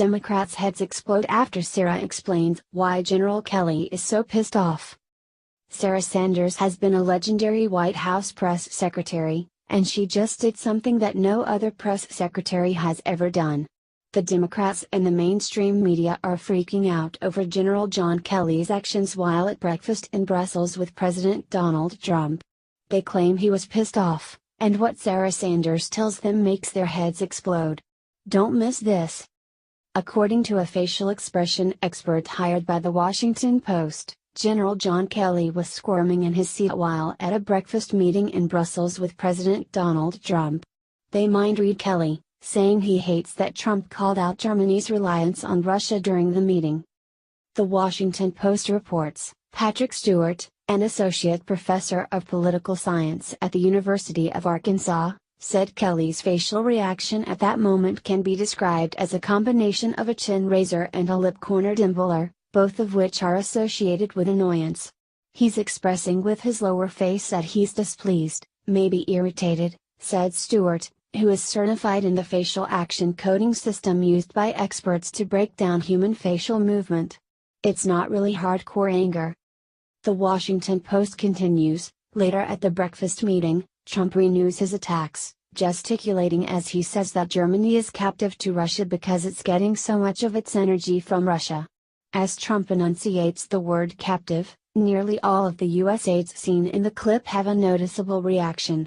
Democrats' heads explode after Sarah explains why General Kelly is so pissed off. Sarah Sanders has been a legendary White House press secretary, and she just did something that no other press secretary has ever done. The Democrats and the mainstream media are freaking out over General John Kelly's actions while at breakfast in Brussels with President Donald Trump. They claim he was pissed off, and what Sarah Sanders tells them makes their heads explode. Don't miss this. According to a facial expression expert hired by the Washington Post, General John Kelly was squirming in his seat while at a breakfast meeting in Brussels with President Donald Trump. They mind-read Kelly, saying he hates that Trump called out Germany's reliance on Russia during the meeting. The Washington Post reports, Patrick Stewart, an associate professor of political science at the University of Arkansas, said Kelly's facial reaction at that moment can be described as a combination of a chin raiser and a lip corner dimpler, both of which are associated with annoyance. He's expressing with his lower face that he's displeased, maybe irritated, said Stewart, who is certified in the facial action coding system used by experts to break down human facial movement. It's not really hardcore anger. The Washington Post continues, later at the breakfast meeting, Trump renews his attacks, gesticulating as he says that Germany is captive to Russia because it's getting so much of its energy from Russia. As Trump enunciates the word captive, nearly all of the US aides seen in the clip have a noticeable reaction.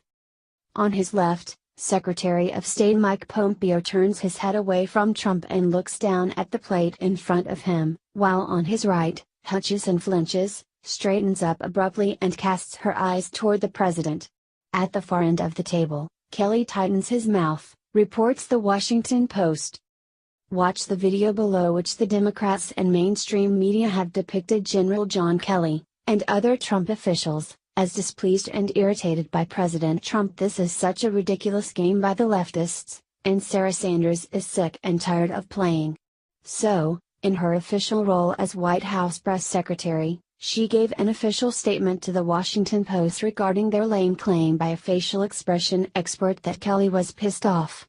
On his left, Secretary of State Mike Pompeo turns his head away from Trump and looks down at the plate in front of him, while on his right, Hutchison flinches, straightens up abruptly and casts her eyes toward the president. At the far end of the table, Kelly tightens his mouth, reports the Washington Post. Watch the video below which the Democrats and mainstream media have depicted General John Kelly, and other Trump officials, as displeased and irritated by President Trump. This is such a ridiculous game by the leftists, and Sarah Sanders is sick and tired of playing. So, in her official role as White House press secretary, she gave an official statement to the Washington Post regarding their lame claim by a facial expression expert that Kelly was pissed off.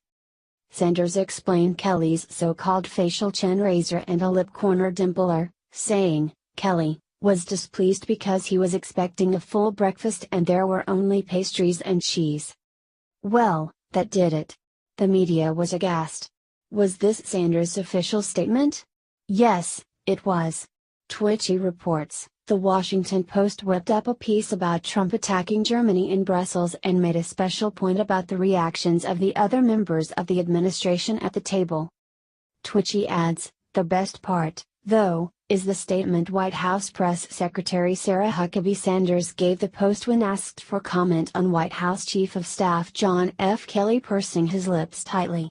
Sanders explained Kelly's so-called facial chin raiser and a lip corner dimpler, saying, Kelly was displeased because he was expecting a full breakfast and there were only pastries and cheese. Well, that did it. The media was aghast. Was this Sanders' official statement? Yes, it was. Twitchy reports, the Washington Post whipped up a piece about Trump attacking Germany in Brussels and made a special point about the reactions of the other members of the administration at the table. Twitchy adds, the best part, though, is the statement White House Press Secretary Sarah Huckabee Sanders gave the Post when asked for comment on White House Chief of Staff John F. Kelly pursing his lips tightly.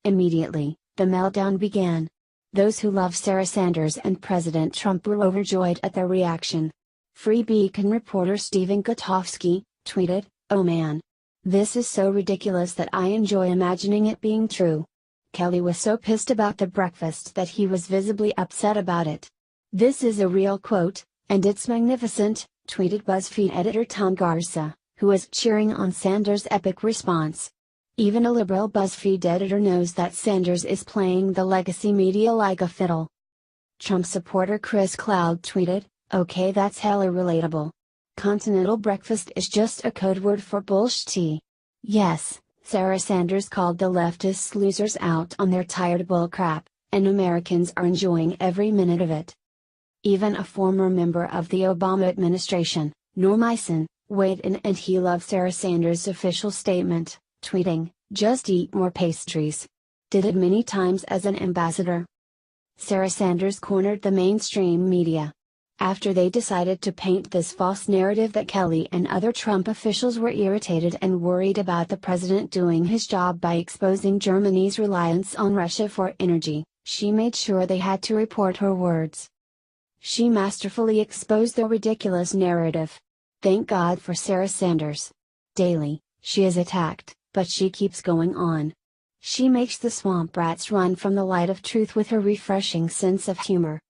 Immediately, the meltdown began. Those who love Sarah Sanders and President Trump were overjoyed at their reaction. Free Beacon reporter Stephen Gutowski tweeted, "Oh man. This is so ridiculous that I enjoy imagining it being true. Kelly was so pissed about the breakfast that he was visibly upset about it. This is a real quote, and it's magnificent," tweeted BuzzFeed editor Tom Garza, who was cheering on Sanders' epic response. Even a liberal BuzzFeed editor knows that Sanders is playing the legacy media like a fiddle. Trump supporter Chris Cloud tweeted, "Okay, that's hella relatable. Continental breakfast is just a code word for bullshit. Yes, Sarah Sanders called the leftists losers out on their tired bullcrap, and Americans are enjoying every minute of it." Even a former member of the Obama administration, Norm Eisen, weighed in and he loved Sarah Sanders' official statement, tweeting, "Just eat more pastries. Did it many times as an ambassador." Sarah Sanders cornered the mainstream media. After they decided to paint this false narrative that Kelly and other Trump officials were irritated and worried about the president doing his job by exposing Germany's reliance on Russia for energy, she made sure they had to report her words. She masterfully exposed the ridiculous narrative. Thank God for Sarah Sanders. Daily, she is attacked, but she keeps going on. She makes the swamp rats run from the light of truth with her refreshing sense of humor.